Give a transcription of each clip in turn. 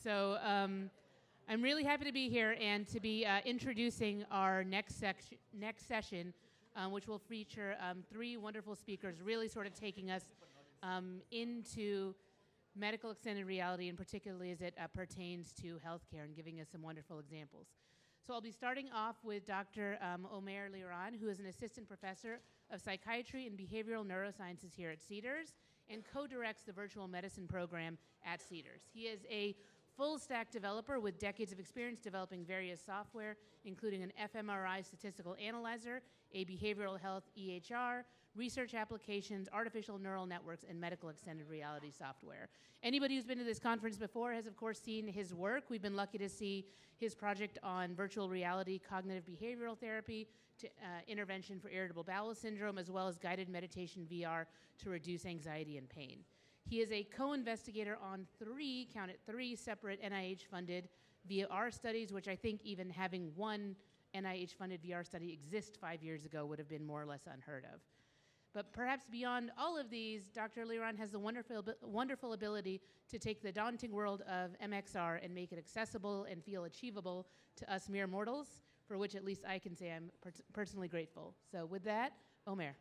So I'm really happy to be here and to be introducing our next session, which will feature three wonderful speakers, really sort of taking us into medical extended reality, and particularly as it pertains to healthcare, and giving us some wonderful examples. So I'll be starting off with Dr. Omer Liran, who is an assistant professor of psychiatry and behavioral neurosciences here at Cedars, and co-directs the virtual medicine program at Cedars. He is a full-stack developer with decades of experience developing various software, including an fMRI statistical analyzer, a behavioral health EHR, research applications, artificial neural networks, and medical extended reality software. Anybody who's been to this conference before has, of course, seen his work. We've been lucky to see his project on virtual reality, cognitive behavioral therapy, to intervention for irritable bowel syndrome, as well as guided meditation VR to reduce anxiety and pain. He is a co-investigator on three separate NIH-funded VR studies, which I think even having one NIH-funded VR study exist 5 years ago would have been more or less unheard of. But perhaps beyond all of these, Dr. Liran has the wonderful ability to take the daunting world of MXR and make it accessible and feel achievable to us mere mortals, for which at least I can say I'm personally grateful. So with that, Omer.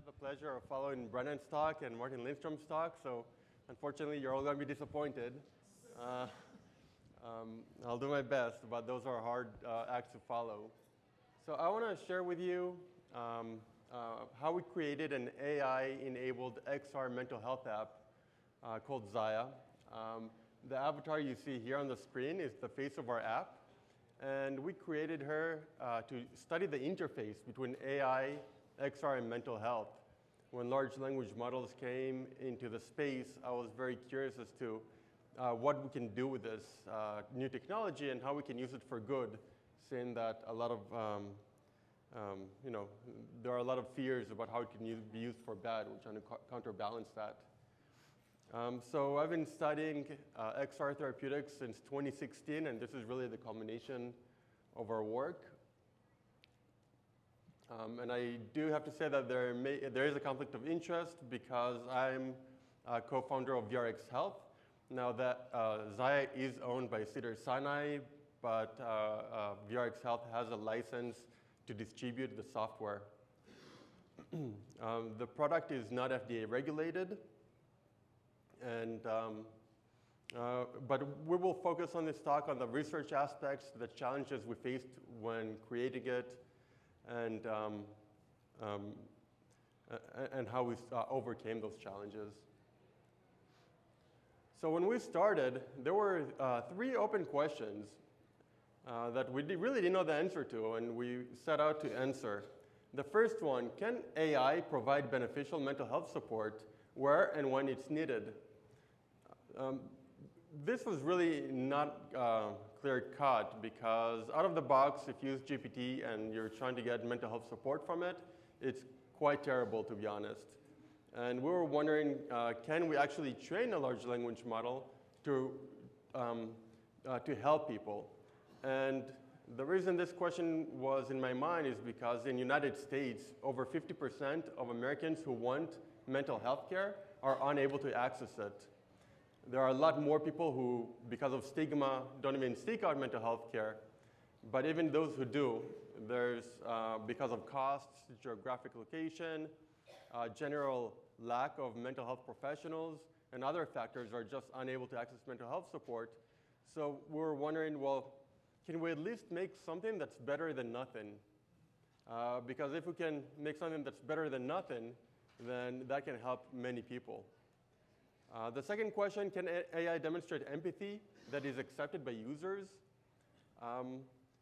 The pleasure of following Brennan's talk and Martin Lindstrom's talk, so unfortunately you're all going to be disappointed. I'll do my best, but those are hard acts to follow. So I want to share with you how we created an AI-enabled XR mental health app called Zaya. The avatar you see here on the screen is the face of our app, and we created her to study the interface between AI, XR, and mental health. When large language models came into the space, I was very curious as to what we can do with this new technology and how we can use it for good, seeing that a lot of, there are a lot of fears about how it can be used for bad. We're trying to counterbalance that. So I've been studying XR therapeutics since 2016, and this is really the culmination of our work. And I do have to say that there is a conflict of interest because I'm a co-founder of VRX Health. Now that Zaya is owned by Cedars-Sinai, but VRX Health has a license to distribute the software. The product is not FDA regulated, and but we will focus on this talk on the research aspects, the challenges we faced when creating it, and how we overcame those challenges. So when we started, there were three open questions that we really didn't know the answer to, and we set out to answer. The first one, can AI provide beneficial mental health support where and when it's needed? This was really not clear-cut because out of the box, if you use GPT and you're trying to get mental health support from it, it's quite terrible, to be honest. And we were wondering, can we actually train a large language model to help people? And the reason this question was in my mind is because in the United States, over 50% of Americans who want mental health care are unable to access it. There are a lot more people who, because of stigma, don't even seek out mental health care. But even those who do, there's, because of costs, geographic location, general lack of mental health professionals, and other factors are just unable to access mental health support. So we were wondering, well, can we at least make something that's better than nothing? Because if we can make something that's better than nothing, then that can help many people. The second question, can AI demonstrate empathy that is accepted by users?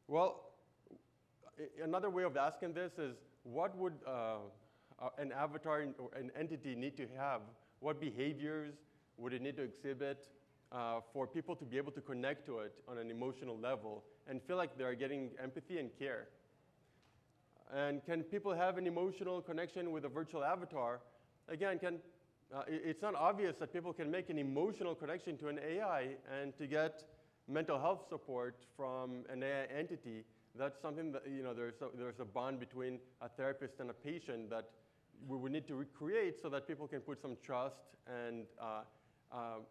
Well, another way of asking this is, what would an avatar or an entity need to have? What behaviors would it need to exhibit for people to be able to connect to it on an emotional level and feel like they're getting empathy and care? And can people have an emotional connection with a virtual avatar? Again, it's not obvious that people can make an emotional connection to an AI, and to get mental health support from an AI entity, That's something that, there's a bond between a therapist and a patient that we would need to recreate so that people can put some trust and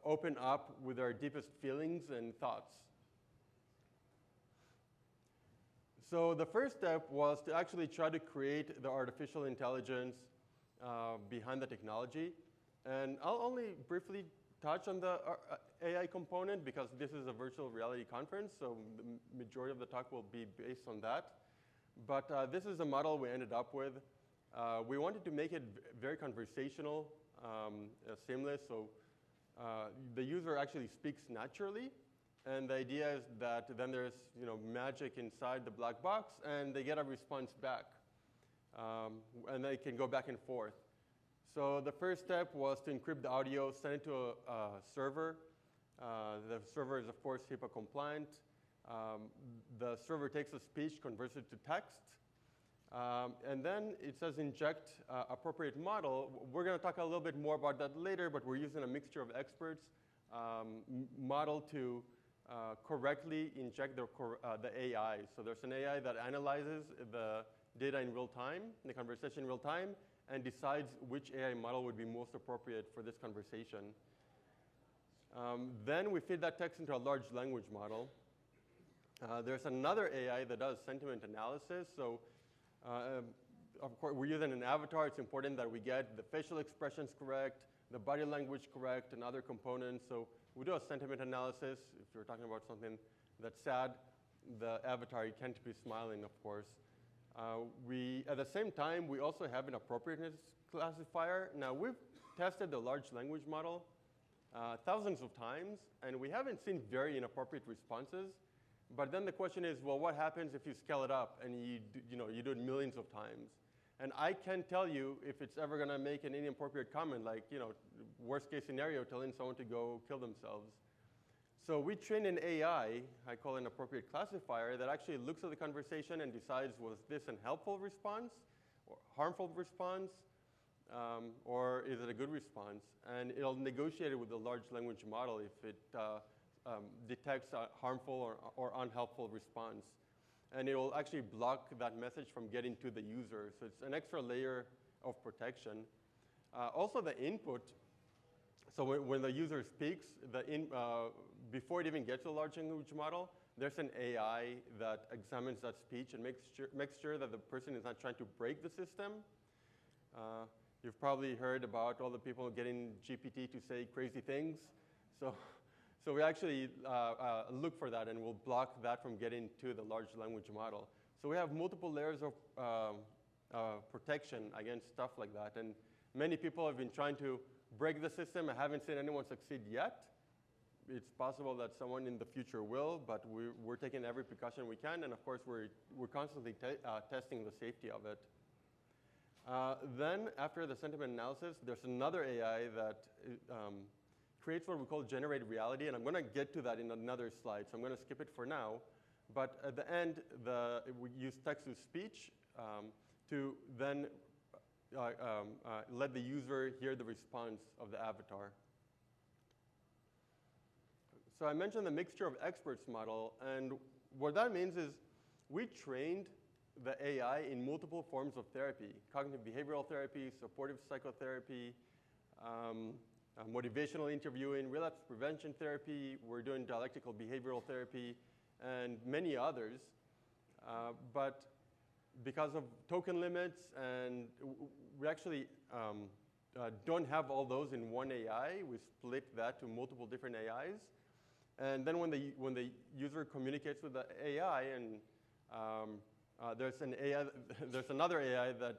open up with their deepest feelings and thoughts. So the first step was to actually try to create the artificial intelligence behind the technology. And I'll only briefly touch on the AI component because this is a virtual reality conference, so the majority of the talk will be based on that. But this is the model we ended up with. We wanted to make it very conversational, seamless, so the user actually speaks naturally. And the idea is that then there's magic inside the black box, and they get a response back. And they can go back and forth. So the first step was to encrypt the audio, send it to a server. The server is, of course, HIPAA compliant. The server takes the speech, converts it to text. And then it says inject appropriate model. We're going to talk a little bit more about that later, but we're using a mixture of experts model to correctly inject the AI. So there's an AI that analyzes the data in real time, the conversation in real time, and decides which AI model would be most appropriate for this conversation. Then we feed that text into a large language model. There's another AI that does sentiment analysis. So of course, we're using an avatar. It's important that we get the facial expressions correct, the body language correct, and other components. So we do a sentiment analysis. If you're talking about something that's sad, the avatar, you can't be smiling, of course. At the same time, we also have an appropriateness classifier. Now, we've tested the large language model thousands of times, and we haven't seen very inappropriate responses. But then the question is, well, what happens if you scale it up and you do it millions of times? And I can't tell you if it's ever going to make an inappropriate comment, like, worst case scenario, telling someone to go kill themselves. So we train an AI, I call it an appropriate classifier, that actually looks at the conversation and decides, was this a helpful response or harmful response, or is it a good response? And it'll negotiate it with the large language model if it detects a harmful or unhelpful response. And it will actually block that message from getting to the user. So it's an extra layer of protection. Also the input, so when the user speaks, before it even gets to the large language model, there's an AI that examines that speech and makes sure that the person is not trying to break the system. You've probably heard about all the people getting GPT to say crazy things. So we actually look for that, and we'll block that from getting to the large language model. So we have multiple layers of protection against stuff like that. And many people have been trying to break the system. I haven't seen anyone succeed yet. It's possible that someone in the future will, but we're taking every precaution we can. And of course, we're constantly testing the safety of it. Then after the sentiment analysis, there's another AI that creates what we call generated reality, and I'm going to get to that in another slide, so I'm going to skip it for now. But at the end, we use text-to-speech to then let the user hear the response of the avatar. So I mentioned the mixture of experts model, and what that means is we trained the AI in multiple forms of therapy: cognitive behavioral therapy, supportive psychotherapy, motivational interviewing, relapse prevention therapy. We're doing dialectical behavioral therapy, and many others. But because of token limits, and we actually don't have all those in one AI, we split that to multiple different AIs. And then when the user communicates with the AI, and there's another AI that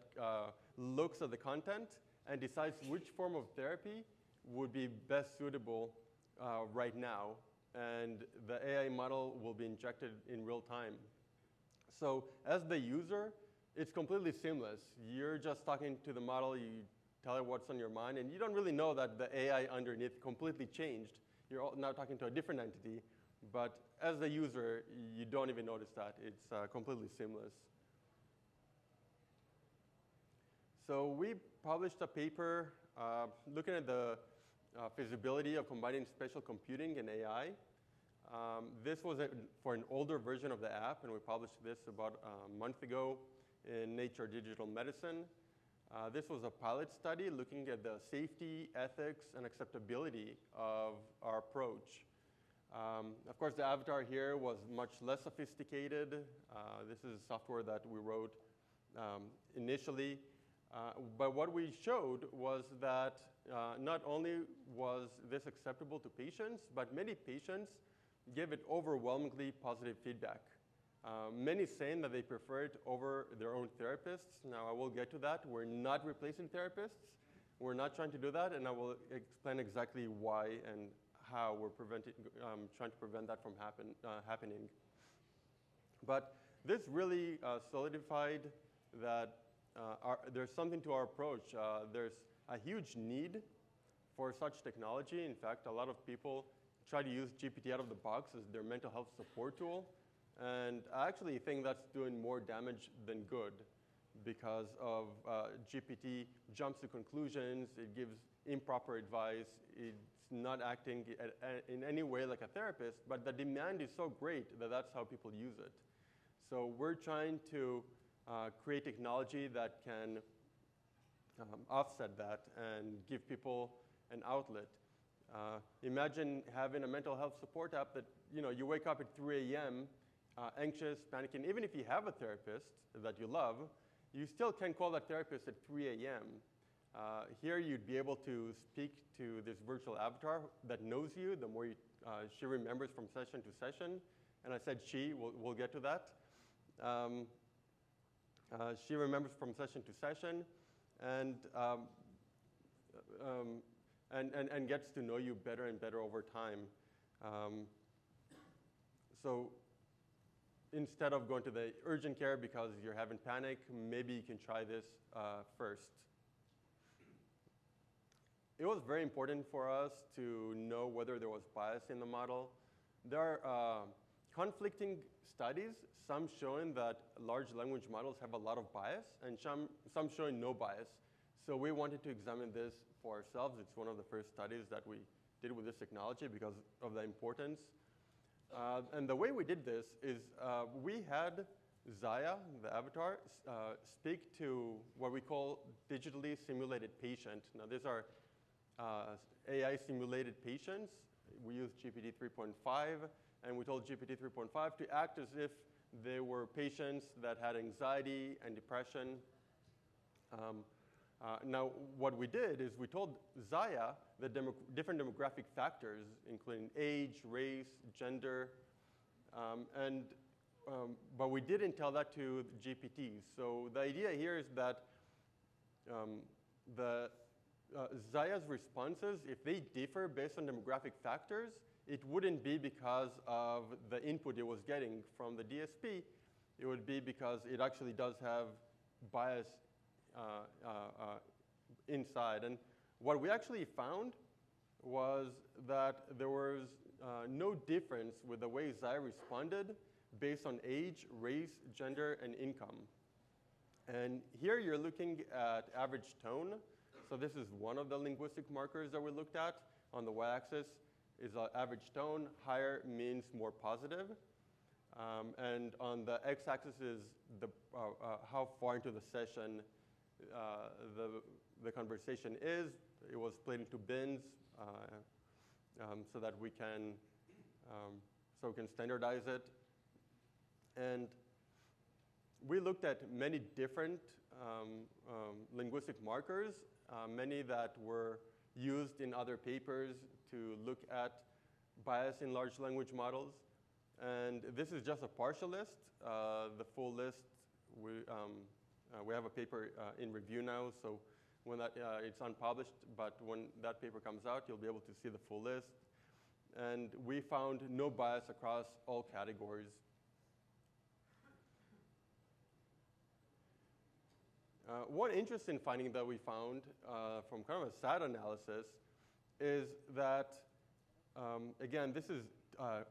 looks at the content and decides which form of therapy would be best suitable right now. And the AI model will be injected in real time. So as the user, it's completely seamless. You're just talking to the model, you tell it what's on your mind, and you don't really know that the AI underneath completely changed. You're now talking to a different entity, but as the user, you don't even notice that. It's completely seamless. So we published a paper looking at the feasibility of combining spatial computing and AI. This was for an older version of the app, and we published this about a month ago in Nature Digital Medicine. This was a pilot study looking at the safety, ethics, and acceptability of our approach. Of course, the avatar here was much less sophisticated. This is software that we wrote initially. But what we showed was that not only was this acceptable to patients, but many patients gave it overwhelmingly positive feedback. Many saying that they prefer it over their own therapists. Now, I will get to that. We're not replacing therapists. We're not trying to do that, and I will explain exactly why and how we're trying to prevent that from happening. But this really solidified that there's something to our approach. There's a huge need for such technology. In fact, a lot of people try to use GPT out of the box as their mental health support tool. And I actually think that's doing more damage than good because of GPT jumps to conclusions, it gives improper advice, it's not acting in any way like a therapist, but the demand is so great that that's how people use it. So we're trying to create technology that can offset that and give people an outlet. Imagine having a mental health support app that you wake up at 3 a.m. Anxious, panicking. Even if you have a therapist that you love, you still can call that therapist at 3 a.m. Here you'd be able to speak to this virtual avatar that knows you. The more she remembers from session to session, and I said she. We'll get to that. She remembers from session to session, and gets to know you better and better over time. So instead of going to the urgent care because you're having panic, maybe you can try this first. It was very important for us to know whether there was bias in the model. There are conflicting studies, some showing that large language models have a lot of bias, and some showing no bias. So we wanted to examine this for ourselves. It's one of the first studies that we did with this technology because of the importance. And the way we did this is we had Zaya, the avatar, speak to what we call digitally simulated patient. Now, these are AI simulated patients. We used GPT 3.5, and we told GPT 3.5 to act as if they were patients that had anxiety and depression. Now, what we did is we told Zaya the different demographic factors, including age, race, gender, but we didn't tell that to the GPT. So the idea here is that Zaya's responses, if they differ based on demographic factors, it wouldn't be because of the input it was getting from the DSP. It would be because it actually does have bias inside. And what we actually found was that there was no difference with the way Zaya responded based on age, race, gender, and income. And here you're looking at average tone. So this is one of the linguistic markers that we looked at. On the y-axis is average tone. Higher means more positive. And on the x-axis is how far into the session the conversation is. It was split into bins so that we can standardize it. And we looked at many different linguistic markers, many that were used in other papers to look at bias in large language models. And this is just a partial list. The full list, we have a paper in review now, so when it's unpublished, but when that paper comes out, you'll be able to see the full list. And we found no bias across all categories. One interesting finding that we found from kind of a SAT analysis is that, again, this is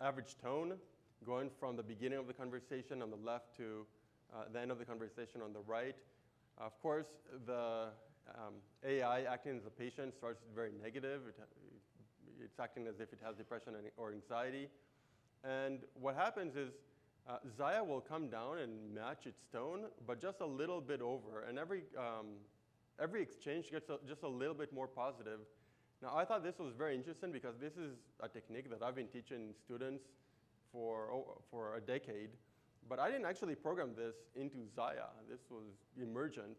average tone going from the beginning of the conversation on the left to the end of the conversation on the right. Of course, the AI acting as a patient starts very negative. It's acting as if it has depression or anxiety. And what happens is Zaya will come down and match its tone, but just a little bit over. And every exchange gets just a little bit more positive. Now, I thought this was very interesting because this is a technique that I've been teaching students for a decade. But I didn't actually program this into Zaya. This was emergent.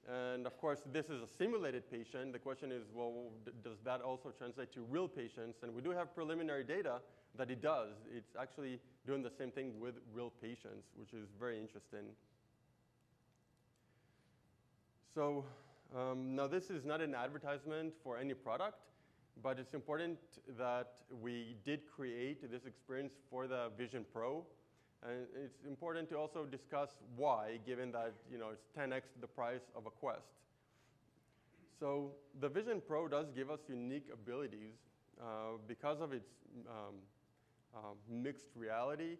And of course, this is a simulated patient. The question is, well, does that also translate to real patients? And we do have preliminary data that it does. It's actually doing the same thing with real patients, which is very interesting. So now this is not an advertisement for any product, but it's important that we did create this experience for the Vision Pro. And it's important to also discuss why, given that it's 10x the price of a Quest. So the Vision Pro does give us unique abilities because of its mixed reality.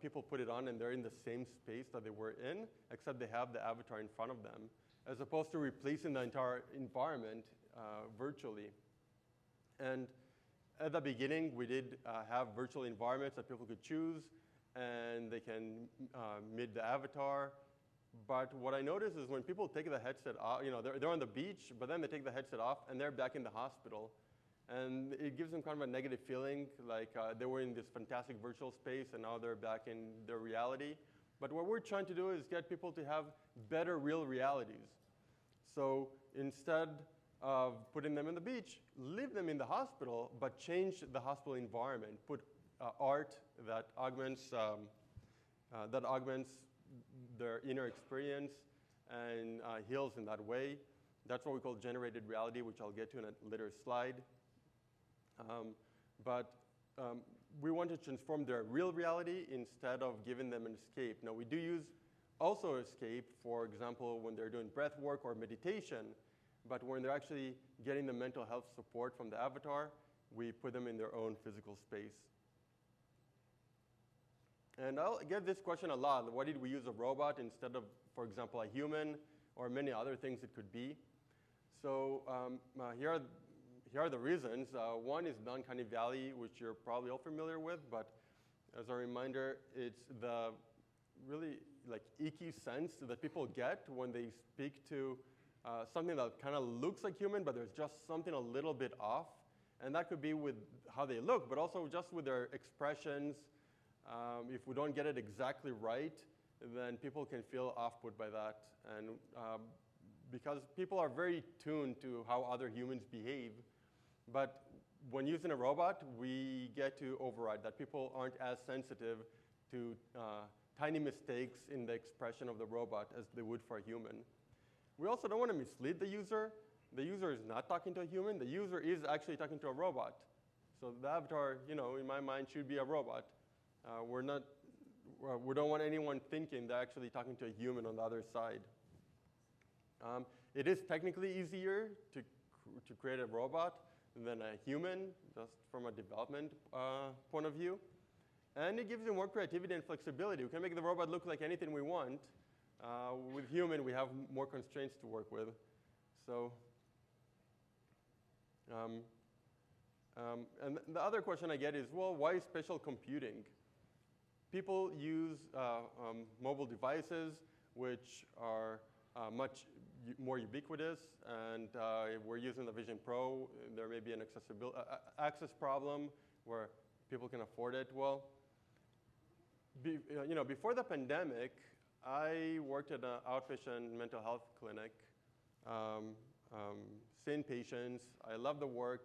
People put it on and they're in the same space that they were in, except they have the avatar in front of them, as opposed to replacing the entire environment virtually. And at the beginning, we did have virtual environments that people could choose, and they can meet the avatar. But what I noticed is when people take the headset off, they're on the beach, but then they take the headset off, and they're back in the hospital. And it gives them kind of a negative feeling, like they were in this fantastic virtual space, and now they're back in their reality. But what we're trying to do is get people to have better real realities. So instead of putting them in the beach, leave them in the hospital, but change the hospital environment. Put art that augments their inner experience and heals in that way. That's what we call generated reality, which I'll get to in a later slide. But we want to transform their real reality instead of giving them an escape. Now, we do use also escape, for example, when they're doing breath work or meditation, but when they're actually getting the mental health support from the avatar, we put them in their own physical space. And I'll get this question a lot. Why did we use a robot instead of, for example, a human or many other things it could be? So here are the reasons. One is the uncanny valley, which you're probably all familiar with, but as a reminder, it's the really icky sense that people get when they speak to something that kind of looks like human, but there's just something a little bit off. And that could be with how they look, but also just with their expressions. If we don't get it exactly right, then people can feel off-put by that. And because people are very tuned to how other humans behave, but when using a robot, we get to override that. People aren't as sensitive to tiny mistakes in the expression of the robot as they would for a human. We also don't want to mislead the user. The user is not talking to a human. The user is actually talking to a robot. So the avatar, in my mind, should be a robot. We don't want anyone thinking they're actually talking to a human on the other side. It is technically easier to create a robot than a human, just from a development point of view. And it gives you more creativity and flexibility. We can make the robot look like anything we want. With human, we have more constraints to work with. So, and the other question I get is, well, why spatial computing? People use mobile devices, which are much more ubiquitous, and if we're using the Vision Pro, there may be an access problem where people can afford it. Well, before the pandemic, I worked at an outpatient mental health clinic, seeing patients. I loved the work,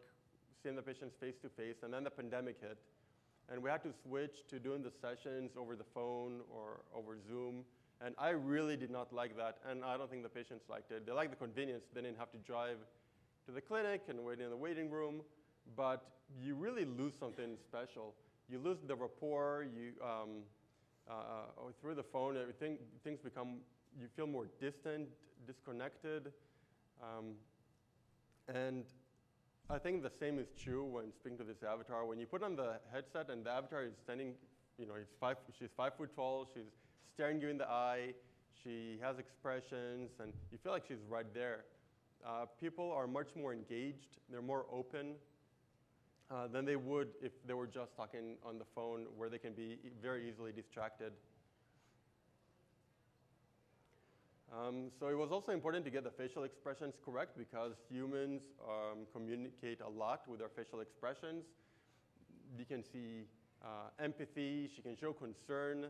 seeing the patients face to face, and then the pandemic hit. And we had to switch to doing the sessions over the phone or over Zoom. And I really did not like that, and I don't think the patients liked it. They liked the convenience. They didn't have to drive to the clinic and wait in the waiting room, but you really lose something special. You lose the rapport. Through the phone, things become, you feel more distant, disconnected. And I think the same is true when speaking to this avatar. When you put on the headset and the avatar is standing, she's 5 foot tall, she's staring you in the eye, she has expressions, and you feel like she's right there. People are much more engaged, they're more open. than they would if they were just talking on the phone, where they can be very easily distracted. So it was also important to get the facial expressions correct, because humans communicate a lot with their facial expressions. You can see empathy, she can show concern,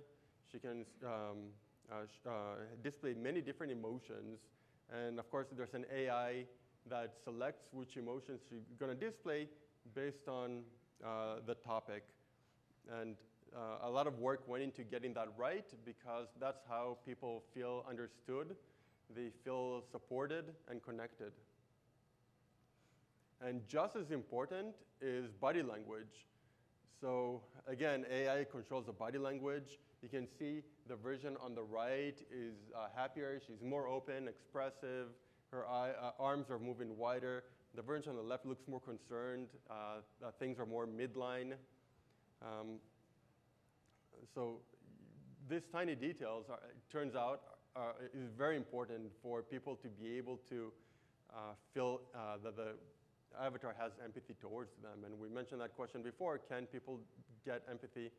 she can display many different emotions. And of course, there's an AI that selects which emotions she's going to display based on the topic. And a lot of work went into getting that right, because that's how people feel understood. They feel supported and connected. And just as important is body language. So again, AI controls the body language. You can see the version on the right is happier. She's more open, expressive. Her arms are moving wider. The version on the left looks more concerned. Things are more midline. So these tiny details, it turns out, is very important for people to be able to feel that the avatar has empathy towards them. And we mentioned that question before: can people get empathy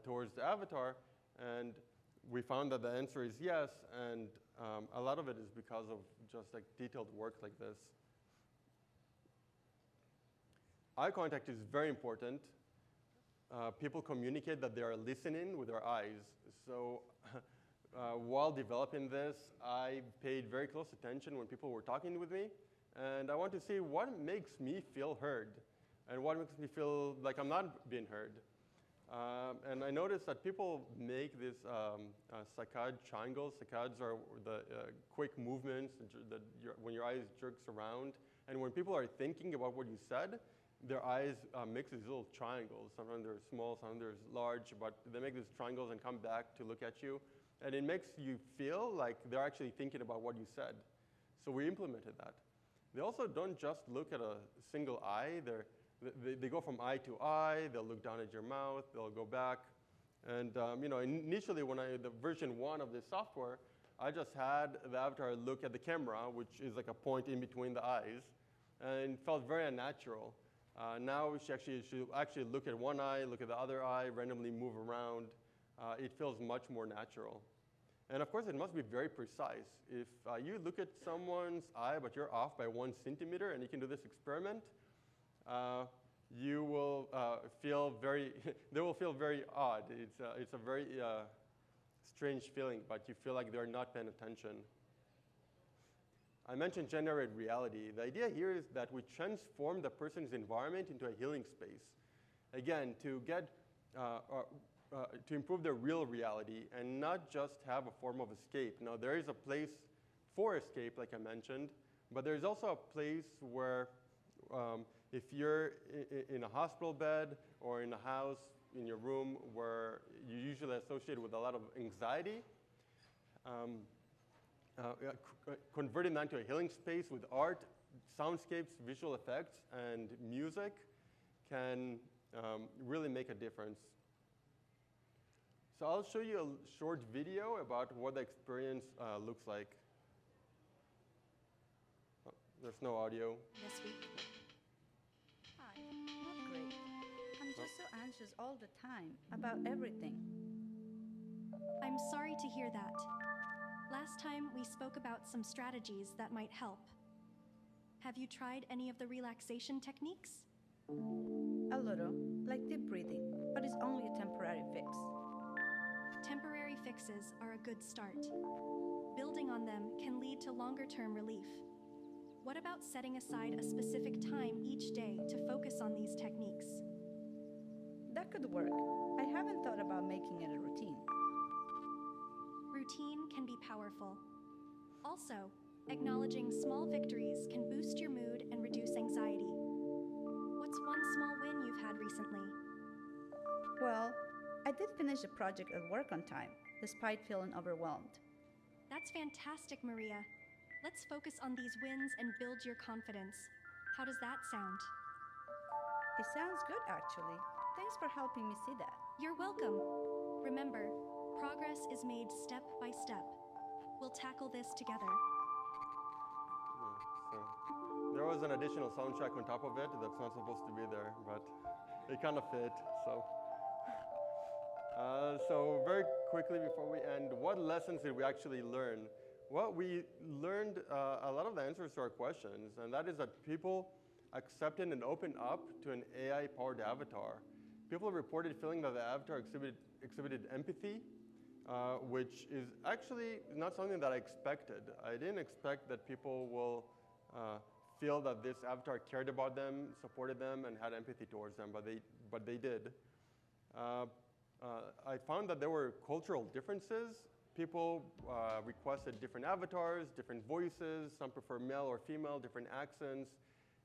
towards the avatar? And we found that the answer is yes, and a lot of it is because of just like detailed work like this. Eye contact is very important. People communicate that they are listening with their eyes. So while developing this, I paid very close attention when people were talking with me. And I want to see what makes me feel heard and what makes me feel like I'm not being heard. And I noticed that people make these saccade triangles. Saccades are the quick movements that when your eyes jerks around. And when people are thinking about what you said, their eyes make these little triangles. Sometimes they're small, sometimes they're large, but they make these triangles and come back to look at you. And it makes you feel like they're actually thinking about what you said. So we implemented that. They also don't just look at a single eye. They go from eye to eye. They'll look down at your mouth. They'll go back. And initially, when the version 1 of this software, I just had the avatar look at the camera, which is like a point in between the eyes, and it felt very unnatural. Now she actually look at one eye, look at the other eye, randomly move around. It feels much more natural. And of course, it must be very precise. If you look at someone's eye, but you're off by 1 centimeter, and you can do this experiment, you will feel very, they will feel very odd. It's a very strange feeling, but you feel like they're not paying attention. I mentioned generated reality. The idea here is that we transform the person's environment into a healing space. Again, to improve their real reality and not just have a form of escape. Now, there is a place for escape, like I mentioned, but there's also a place where if you're in a hospital bed or in a house, in your room, where you're usually associated with a lot of anxiety, converting that into a healing space with art, soundscapes, visual effects, and music can really make a difference. So I'll show you a short video about what the experience looks like. Oh, there's no audio. This week. Hi, not great. I'm just so anxious all the time about everything. I'm sorry to hear that. Last time we spoke about some strategies that might help. Have you tried any of the relaxation techniques? A little, like deep breathing, but it's only a temporary fix. Temporary fixes are a good start. Building on them can lead to longer-term relief. What about setting aside a specific time each day to focus on these techniques? That could work. I haven't thought about making it a routine. Routine can be powerful. Also, acknowledging small victories can boost your mood and reduce anxiety. What's one small win you've had recently? Well, I did finish a project at work on time, despite feeling overwhelmed. That's fantastic, Maria. Let's focus on these wins and build your confidence. How does that sound? It sounds good, actually. Thanks for helping me see that. You're welcome. Remember, progress is made step by step. We'll tackle this together. So there was an additional soundtrack on top of it that's not supposed to be there, but it kind of fit. So very quickly before we end, what lessons did we actually learn? Well, we learned a lot of the answers to our questions, and that is that people accepted and opened up to an AI-powered avatar. People reported feeling that the avatar exhibited empathy, which is actually not something that I expected. I didn't expect that people will feel that this avatar cared about them, supported them, and had empathy towards them, but they did. I found that there were cultural differences. People requested different avatars, different voices. Some prefer male or female, different accents,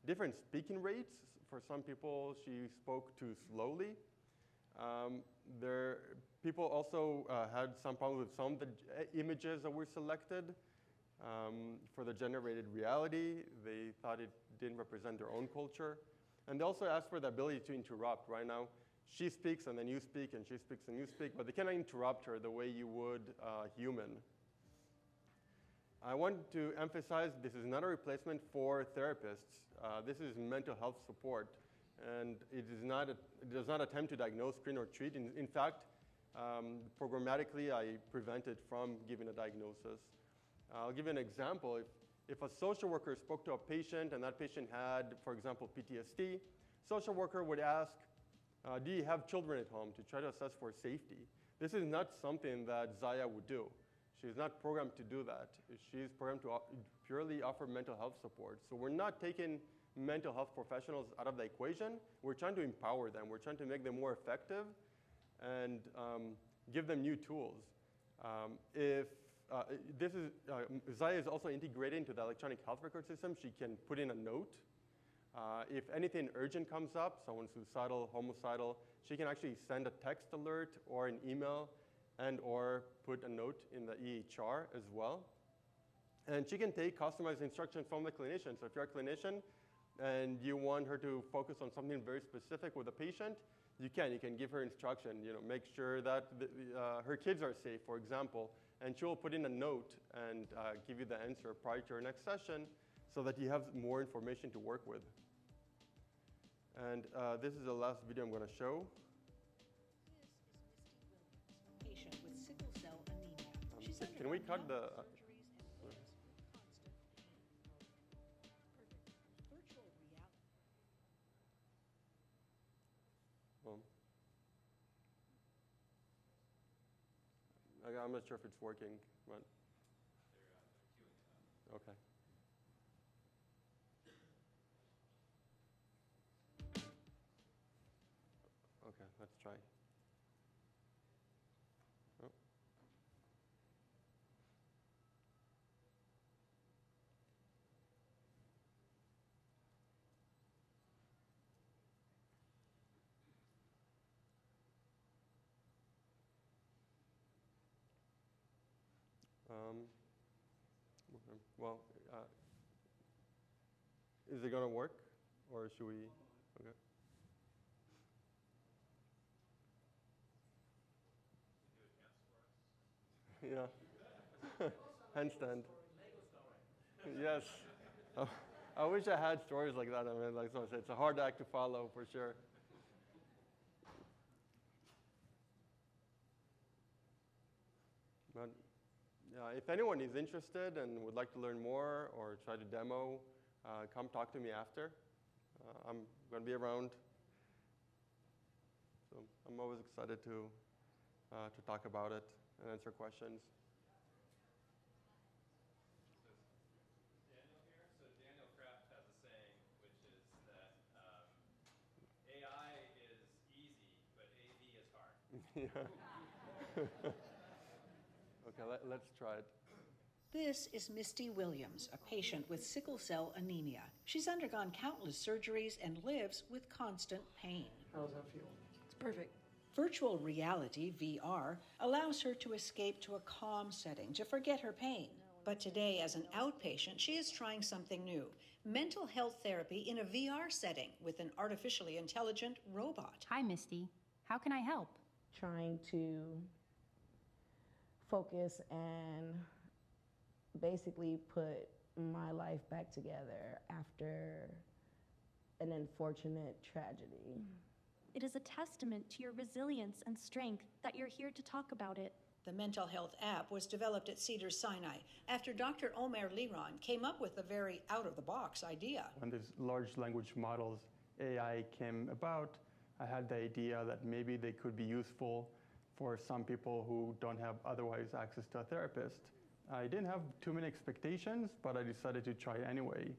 different speaking rates. For some people, she spoke too slowly. People also had some problems with some of the images that were selected. For the generated reality, they thought it didn't represent their own culture. And they also asked for the ability to interrupt. Right now, she speaks and then you speak, and she speaks and you speak, but they cannot interrupt her the way you would a human. I want to emphasize this is not a replacement for therapists. This is mental health support, and it does not attempt to diagnose, screen, or treat. In fact, programmatically, I prevent it from giving a diagnosis. I'll give you an example. If a social worker spoke to a patient and that patient had, for example, PTSD, social worker would ask, do you have children at home, to try to assess for safety. This is not something that Zaya would do. She's not programmed to do that. She's programmed to purely offer mental health support. So we're not taking mental health professionals out of the equation. We're trying to empower them. We're trying to make them more effective and give them new tools. Zaya is also integrated into the electronic health record system. She can put in a note. If anything urgent comes up, someone suicidal, homicidal, she can actually send a text alert or an email and or put a note in the EHR as well. And she can take customized instructions from the clinician. So if you're a clinician and you want her to focus on something very specific with a patient, you can give her instruction, make sure that her kids are safe, for example, and she will put in a note and give you the answer prior to her next session so that you have more information to work with. And this is the last video I'm going to show. This is Misty Williams, patient with sickle cell anemia. She's Can we cut the... virtual reality. I'm not sure if it's working, but... Okay. Okay, let's try. Oh. Well, is it going to work, or should we? Okay. Yeah. Handstand. Yes. Oh, I wish I had stories like that. I mean, like I said, it's a hard act to follow for sure. But if anyone is interested and would like to learn more or try to demo, come talk to me after. I'm going to be around. So I'm always excited to talk about it and answer questions. Daniel here. So Daniel Kraft has a saying, which is that AI is easy, but AV is hard. Yeah. Okay, let's try it. This is Misty Williams, a patient with sickle cell anemia. She's undergone countless surgeries and lives with constant pain. How does that feel? It's perfect. Virtual reality, VR, allows her to escape to a calm setting, to forget her pain. But today, as an outpatient, she is trying something new. Mental health therapy in a VR setting with an artificially intelligent robot. Hi, Misty. How can I help? Trying to focus and basically put my life back together after an unfortunate tragedy. It is a testament to your resilience and strength that you're here to talk about it. The mental health app was developed at Cedars-Sinai after Dr. Omer Liran came up with a very out-of-the-box idea. When these large language models, AI, came about, I had the idea that maybe they could be useful for some people who don't have otherwise access to a therapist. I didn't have too many expectations, but I decided to try anyway.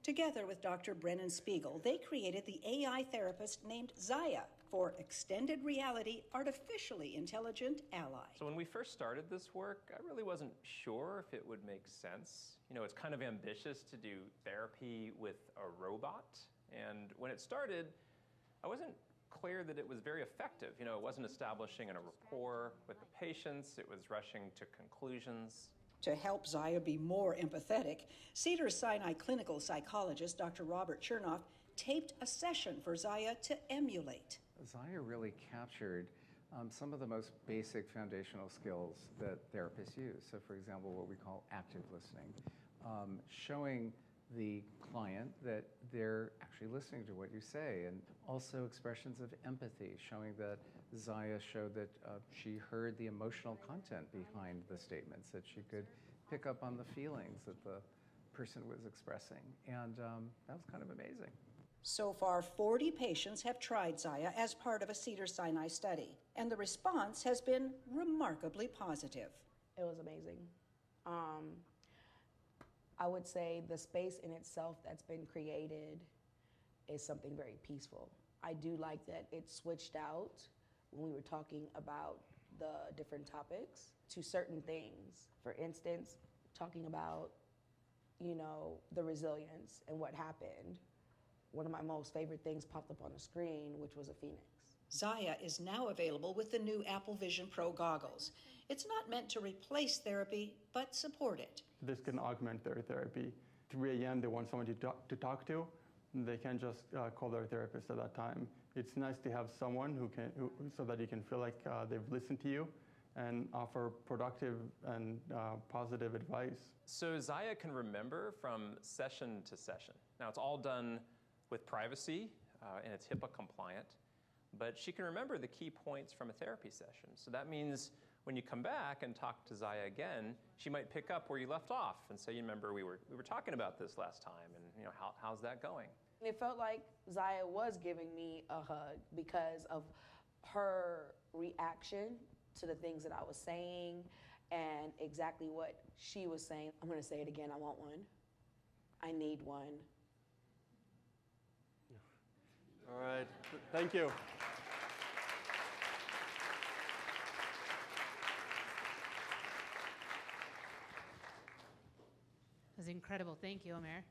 Together with Dr. Brennan Spiegel, they created the AI therapist named Zaya for Extended Reality Artificially Intelligent Ally. So when we first started this work, I really wasn't sure if it would make sense. You know, it's kind of ambitious to do therapy with a robot. And when it started, I wasn't clear that it was very effective. You know, it wasn't establishing a rapport with the patients. It was rushing to conclusions. To help Zaya be more empathetic, Cedars-Sinai clinical psychologist Dr. Robert Chernoff taped a session for Zaya to emulate. Zaya really captured some of the most basic foundational skills that therapists use. So for example, what we call active listening, showing the client that they're actually listening to what you say, and also expressions of empathy, showing that Zaya showed that she heard the emotional content behind the statements, that she could pick up on the feelings that the person was expressing. And that was kind of amazing. So far, 40 patients have tried Zaya as part of a Cedars-Sinai study, and the response has been remarkably positive. It was amazing. I would say the space in itself that's been created is something very peaceful. I do like that it switched out when we were talking about the different topics to certain things. For instance, talking about, you know, the resilience and what happened. One of my most favorite things popped up on the screen, which was a phoenix. Zaya is now available with the new Apple Vision Pro goggles. It's not meant to replace therapy, but support it. This can augment their therapy. 3 a.m., they want someone to talk to. They can't just call their therapist at that time. It's nice to have someone so that you can feel like they've listened to you and offer productive and positive advice. So Zaya can remember from session to session. Now it's all done with privacy and it's HIPAA compliant, but she can remember the key points from a therapy session. So that means when you come back and talk to Zaya again, she might pick up where you left off and say, you remember we were talking about this last time, and you know, how's that going? It felt like Zaya was giving me a hug because of her reaction to the things that I was saying and exactly what she was saying. I'm gonna say it again, I want one. I need one. All right, thank you. That was incredible. Thank you, Omer.